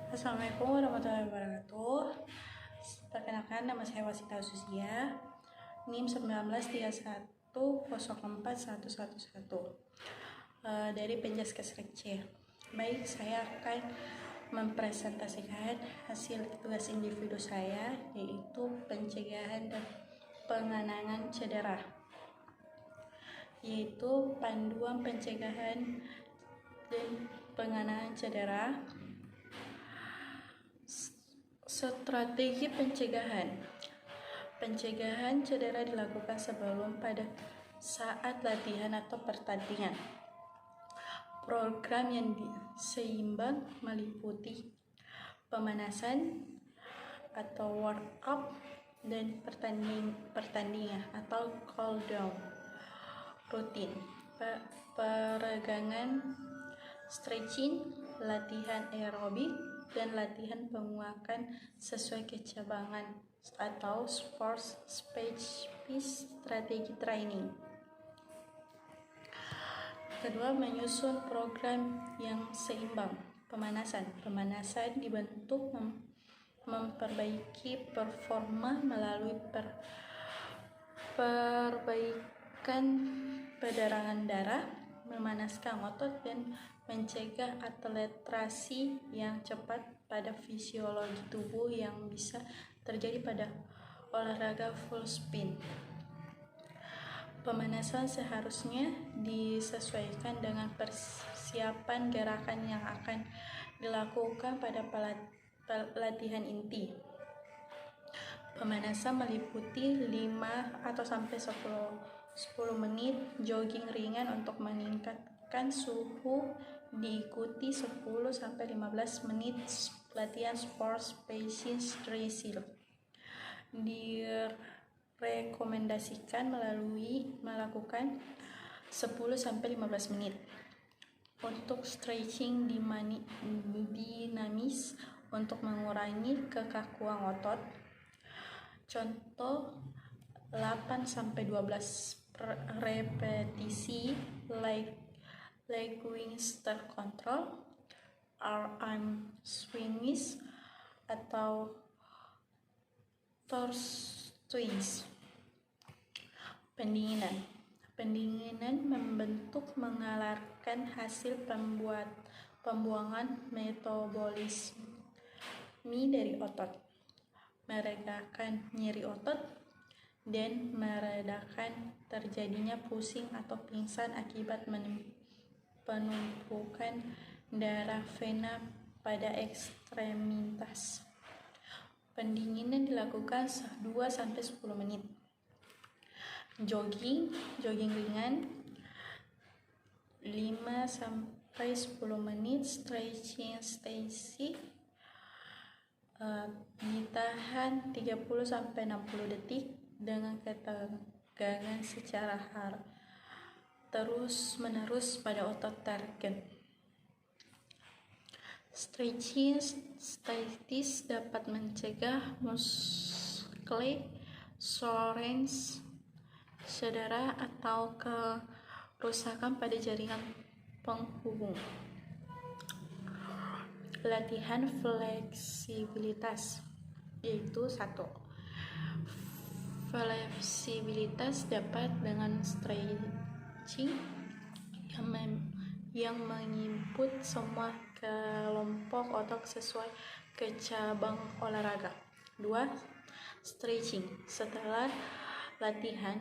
Assalamualaikum warahmatullahi wabarakatuh. Perkenalkan, nama saya Wasita Susia, NIM 1931041111 dari Penjaskes C. Baik, saya akan mempresentasikan hasil tugas individu saya, yaitu pencegahan dan penanganan cedera, yaitu panduan pencegahan dan penanganan cedera. Strategi pencegahan. Pencegahan cedera dilakukan sebelum, pada saat latihan atau pertandingan. Program yang seimbang meliputi pemanasan atau warm-up dan pertandingan atau cool down rutin, peregangan, stretching, latihan aerobik, dan latihan penguakan sesuai kecabangan atau sports specific strategi training. Kedua, menyusun program yang seimbang. Pemanasan dibentuk memperbaiki performa melalui perbaikan peredaran darah, memanaskan otot, dan mencegah akselerasi yang cepat pada fisiologi tubuh yang bisa terjadi pada olahraga full spin. Pemanasan seharusnya disesuaikan dengan persiapan gerakan yang akan dilakukan pada latihan inti. Pemanasan meliputi 5-10 menit jogging ringan untuk meningkatkan suhu, diikuti 10-15 menit latihan sports specific stretching. Direkomendasikan melakukan 10-15 menit untuk stretching dinamis untuk mengurangi kekakuan otot. Contoh 8-12 repetisi leg Wingster control, arm swings, atau torso twins. Pendinginan membentuk mengalarkan hasil pembuangan metabolisme dari otot, meredakan nyeri otot, dan meredakan terjadinya pusing atau pingsan akibat penumpukan darah vena pada ekstremitas. Pendinginan dilakukan 2-10 menit. Jogging ringan 5-10 menit. Stretching ditahan 30-60 detik dengan ketegangan secara terus menerus pada otot target. Stretching statis dapat mencegah muscle soreness, cedera, atau kerusakan pada jaringan penghubung. Latihan fleksibilitas, yaitu 1. Fleksibilitas dapat dengan stretching yang menginput semua kelompok otot sesuai cabang olahraga. 2. Stretching setelah latihan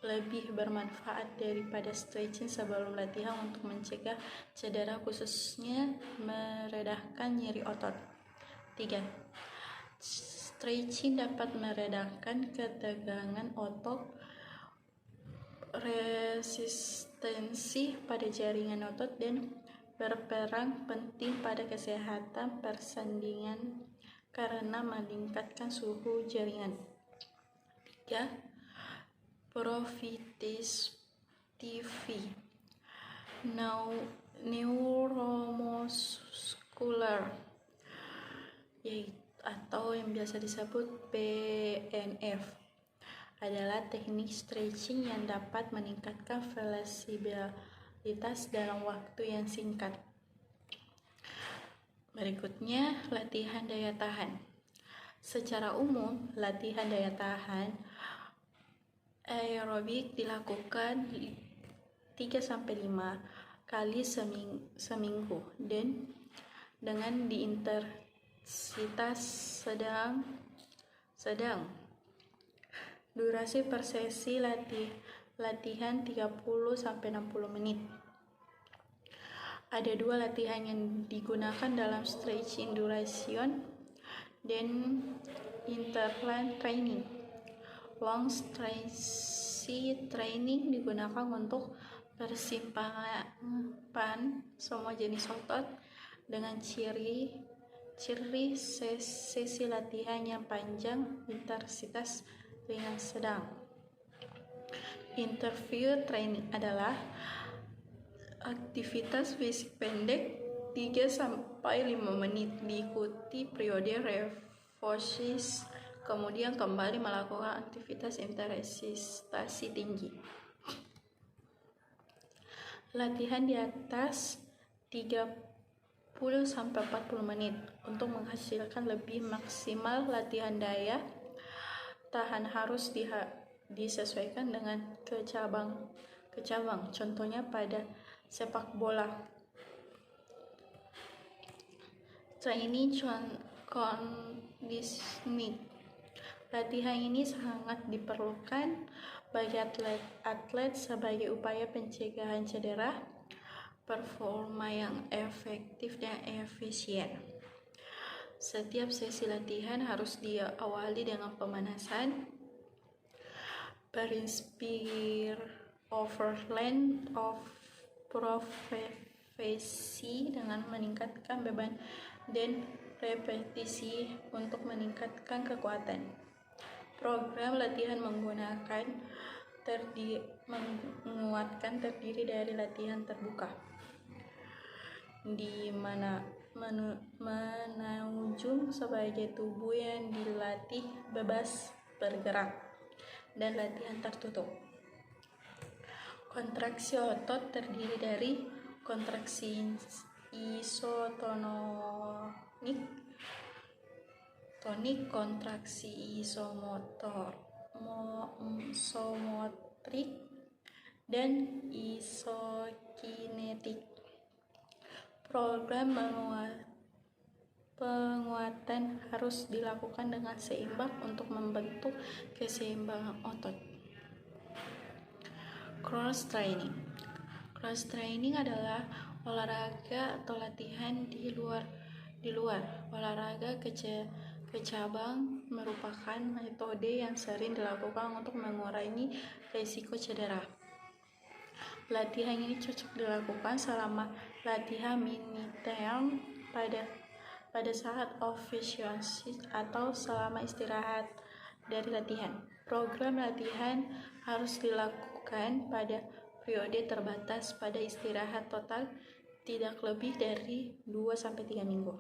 lebih bermanfaat daripada stretching sebelum latihan untuk mencegah cedera, khususnya meredakan nyeri otot. 3. Stretching dapat meredakan ketegangan otot, resistensi pada jaringan otot, dan berperan penting pada kesehatan persandingan karena meningkatkan suhu jaringan. 3. Proprioceptive neuromuscular, atau yang biasa disebut PNF, adalah teknik stretching yang dapat meningkatkan fleksibilitas dalam waktu yang singkat. Berikutnya, latihan daya tahan. Secara umum, latihan daya tahan aerobik dilakukan 3-5 kali seminggu dan dengan intensitas sedang. Durasi per sesi latihan 30-60 menit. Ada 2 latihan yang digunakan dalam stretching duration dan interval training. Long stretching training digunakan untuk persiapan semua jenis otot dengan ciri sesi latihan yang panjang, intensitas ringan sedang. Interval training adalah aktivitas fisik pendek 3-5 menit diikuti periode refocus, kemudian kembali melakukan aktivitas intensitas tinggi. Latihan di atas 30-40 menit untuk menghasilkan lebih maksimal. Latihan daya tahan harus disesuaikan dengan kecabang. Contohnya pada sepak bola. Training conditioning. Latihan ini sangat diperlukan bagi atlet sebagai upaya pencegahan cedera, performa yang efektif dan efisien. Setiap sesi latihan harus diawali dengan pemanasan, berinspire overland of profesi dengan meningkatkan beban dan repetisi untuk meningkatkan kekuatan. Program latihan menguatkan terdiri dari latihan terbuka, di mana menunjuk sebagai tubuh yang dilatih bebas bergerak, dan latihan tertutup. Kontraksi otot terdiri dari kontraksi isotonik, kontraksi isomotrik, dan isokinetik. Program penguatan harus dilakukan dengan seimbang untuk membentuk keseimbangan otot. Cross training. Cross training adalah olahraga atau latihan di luar olahraga kecabang, merupakan metode yang sering dilakukan untuk mengurangi risiko cedera. Latihan ini cocok dilakukan selama latihan mini-term, pada saat off-season atau selama istirahat dari latihan. Program latihan harus dilakukan pada periode terbatas pada istirahat total tidak lebih dari 2-3 minggu.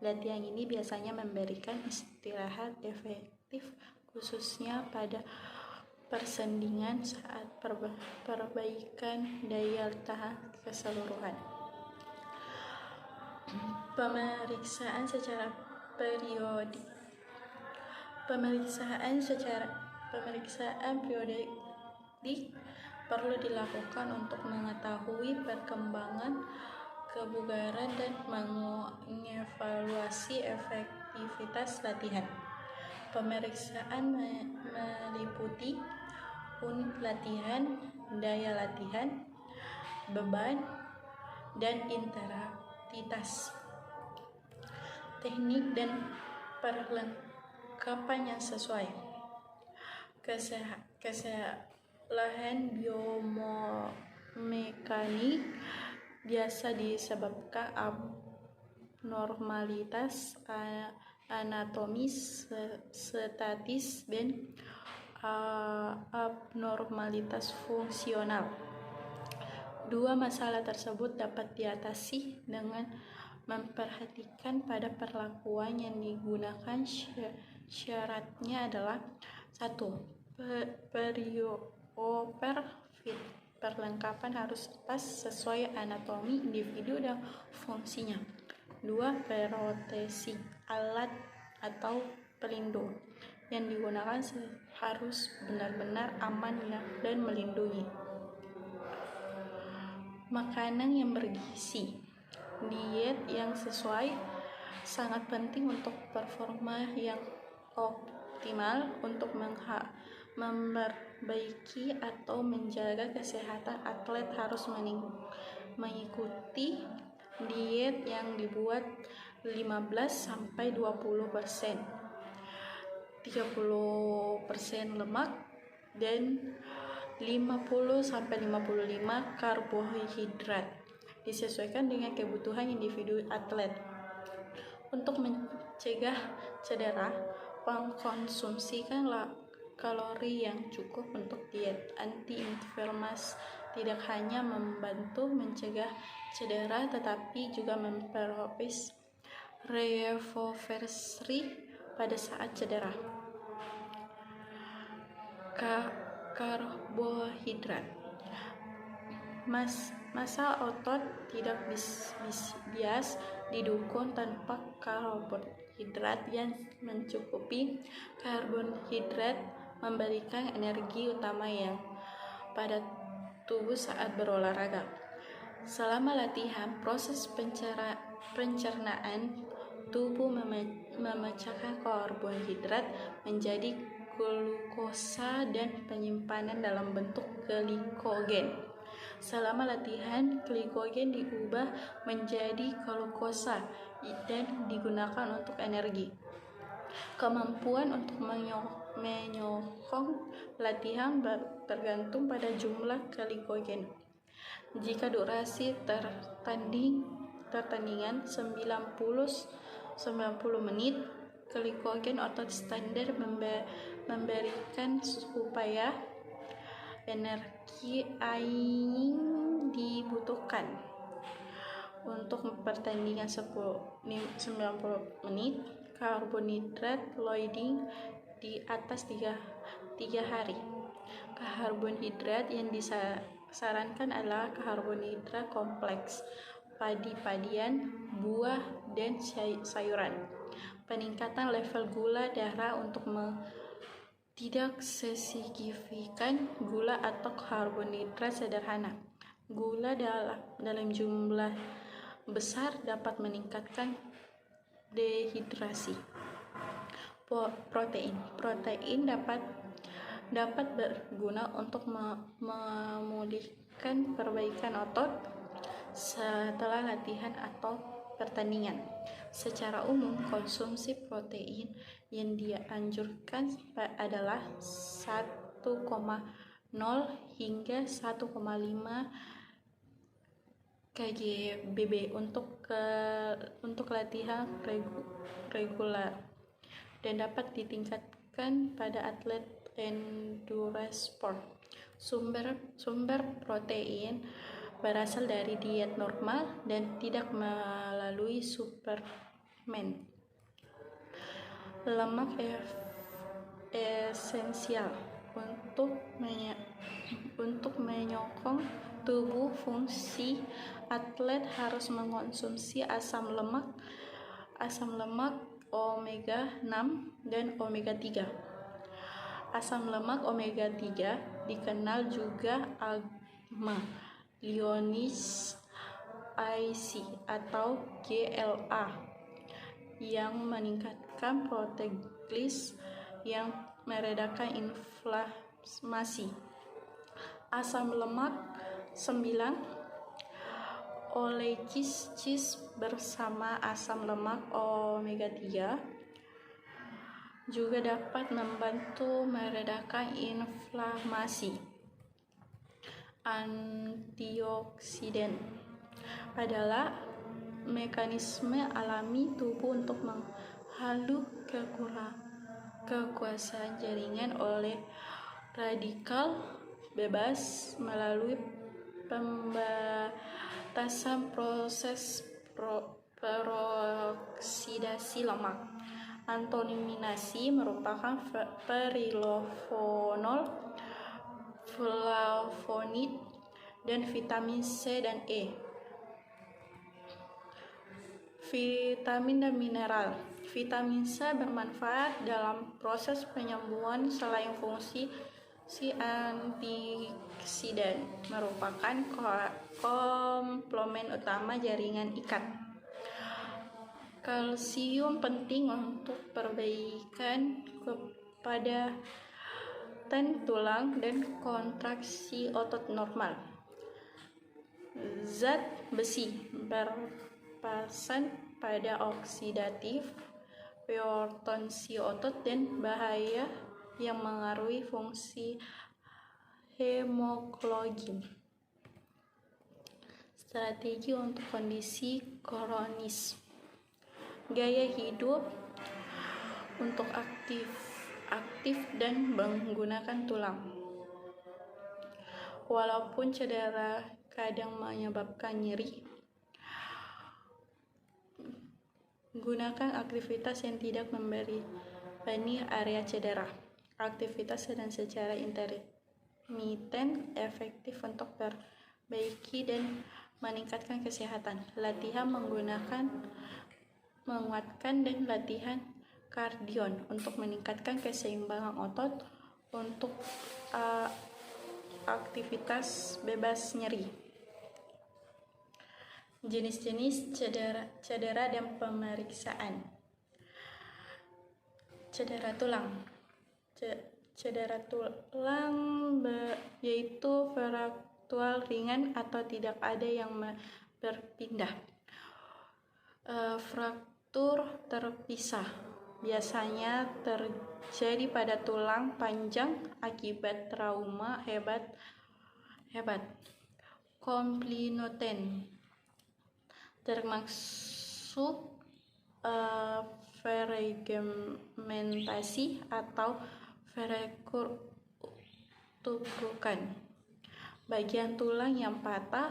Latihan ini biasanya memberikan istirahat efektif, khususnya pada persandingan saat perbaikan daya tahan keseluruhan. Pemeriksaan secara periodik. Pemeriksaan periodik perlu dilakukan untuk mengetahui perkembangan kebugaran dan mengevaluasi efektivitas latihan. Pemeriksaan meliputi unit latihan, daya latihan, beban, dan intensitas, teknik dan perlengkapan yang sesuai. Kesalahan biomekanik biasa disebabkan abnormalitas anatomis, statis, dan abnormalitas fungsional. 2 masalah tersebut dapat diatasi dengan memperhatikan pada perlakuan yang digunakan. Syaratnya adalah 1. Perlengkapan harus pas sesuai anatomi individu dan fungsinya. 2. Protesi alat atau pelindung yang digunakan harus benar-benar aman dan melindungi. Makanan yang bergizi. Diet yang sesuai sangat penting untuk performa yang optimal. Untuk memperbaiki atau menjaga kesehatan, atlet harus mengikuti diet yang dibuat 15-20%, 30% lemak dan 50-55 karbohidrat, disesuaikan dengan kebutuhan individu atlet. Untuk mencegah cedera, mengkonsumsikan kalori yang cukup. Untuk diet anti-inflamasi tidak hanya membantu mencegah cedera tetapi juga mempercepat recovery pada saat cedera. Karbohidrat. Massa otot tidak bias didukung tanpa karbohidrat yang mencukupi. Karbohidrat memberikan energi utama yang pada tubuh saat berolahraga. Selama latihan, proses pencernaan tubuh memecahkan karbohidrat menjadi glukosa dan penyimpanan dalam bentuk glikogen. Selama latihan, glikogen diubah menjadi glukosa dan digunakan untuk energi. Kemampuan untuk menyokong latihan tergantung pada jumlah glikogen. Jika durasi pertandingan 90 menit, glikogen otot standar memberikan supaya energi yang dibutuhkan. Untuk pertandingan 90 menit, karbohidrat loading di atas 3 hari. Karbohidrat yang disarankan adalah karbohidrat kompleks, padi-padian, buah, dan sayuran. Peningkatan level gula darah untuk tidak sesignifikan gula atau karbohidrat sederhana. Gula dalam jumlah besar dapat meningkatkan dehidrasi. Protein dapat berguna untuk memulihkan perbaikan otot setelah latihan atau pertandingan. Secara umum, konsumsi protein yang dianjurkan adalah 1,0 hingga 1,5 kgbb untuk latihan reguler dan dapat ditingkatkan pada atlet endurance sport. Sumber protein berasal dari diet normal dan tidak melalui suplemen. Lemak esensial untuk menyokong tubuh fungsi. Atlet harus mengonsumsi asam lemak omega 6 dan omega 3. Asam lemak omega 3 dikenal juga AGMA, Lioness IC atau GLA, yang meningkatkan proteoglis yang meredakan inflamasi. Asam lemak 9 cheese bersama asam lemak omega 3 juga dapat membantu meredakan inflamasi. Antioksidan adalah mekanisme alami tubuh untuk menghalau kekuasaan jaringan oleh radikal bebas melalui pembatasan proses peroksidasi lemak. Antoniminasi merupakan perilofenol, flavonoid, dan vitamin C dan E. Vitamin dan mineral. Vitamin C bermanfaat dalam proses penyembuhan selain fungsi antioksidan, merupakan komplement utama jaringan ikat. Kalsium penting untuk perbaikan kepadatan tulang dan kontraksi otot normal. Zat besi berperan pada oksidatif potensi otot dan bahaya yang mengaruhi fungsi hemoglobin. Strategi untuk kondisi kronis. Gaya hidup untuk aktif dan menggunakan tulang. Walaupun cedera kadang menyebabkan nyeri, gunakan aktivitas yang tidak memberi area cedera. Aktivitas sedang secara intermiten efektif untuk perbaiki dan meningkatkan kesehatan. Latihan menguatkan dan latihan kardio untuk meningkatkan keseimbangan otot untuk aktivitas bebas nyeri. Jenis-jenis cedera dan pemeriksaan. Cedera tulang. Cedera tulang yaitu fraktur ringan atau tidak ada yang berpindah. Fraktur terpisah biasanya terjadi pada tulang panjang akibat trauma hebat. Komplinoten termasuk fragmentasi atau tubrukan. Bagian tulang yang patah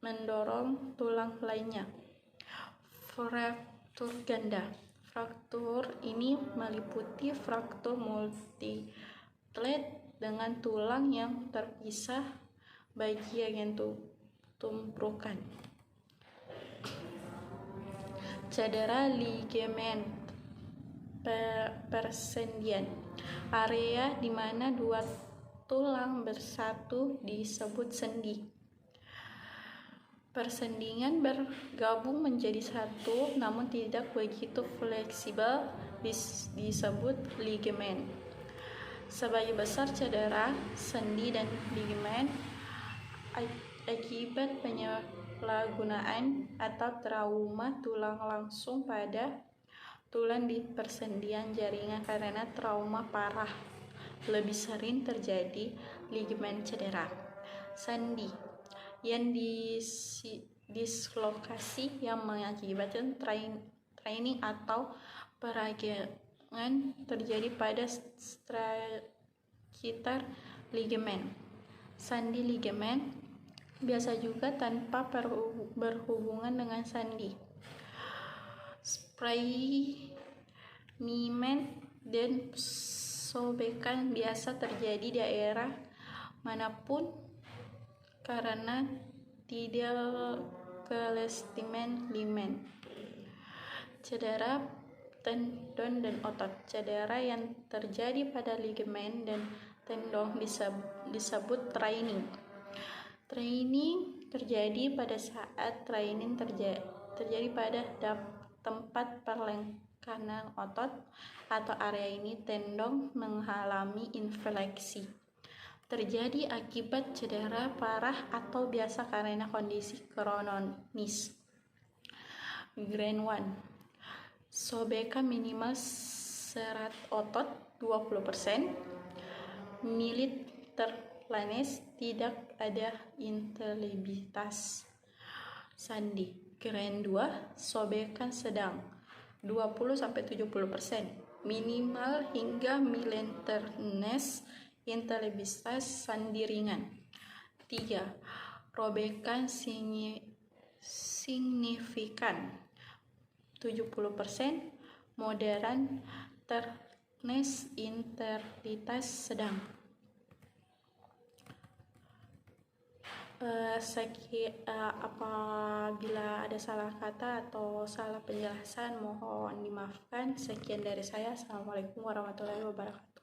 mendorong tulang lainnya. Fraktur ganda. Fraktur ini meliputi fraktur multiplex dengan tulang yang terpisah bagian yang tumpukan. Cedera ligamen persendian. Area di mana dua tulang bersatu disebut sendi. Persendingan bergabung menjadi satu namun tidak begitu fleksibel disebut ligamen. Sebagian besar cedera sendi dan ligamen akibat penyalahgunaan atau trauma tulang langsung pada tulang di persendian jaringan karena trauma parah. Lebih sering terjadi ligamen cedera sendi yang dislokasi yang mengakibatkan training atau peradangan terjadi pada sekitar ligamen. Sendi ligamen biasa juga tanpa berhubungan dengan sendi. Sprainment dan sobekan biasa terjadi di daerah manapun karena tidak kelestimen ligamen. Cedera tendon dan otot. Cedera yang terjadi pada ligamen dan tendon disebut training. Training terjadi pada saat training terjadi pada tempat perlengkapan otot atau area ini tendon mengalami infeksi. Terjadi akibat cedera parah atau biasa karena kondisi kronis. Grade 1. Sobekan minimal serat otot 20%. Militer lanes tidak ada instabilitas sendi. Grade 2. Sobekan sedang 20-70%. Minimal hingga militernes instabilitas sendi ringan. 3. Robekan signifikan 70%. Modern ternes instabilitas sedang. Apabila ada salah kata atau salah penjelasan mohon dimaafkan. Sekian dari saya. Assalamualaikum warahmatullahi wabarakatuh.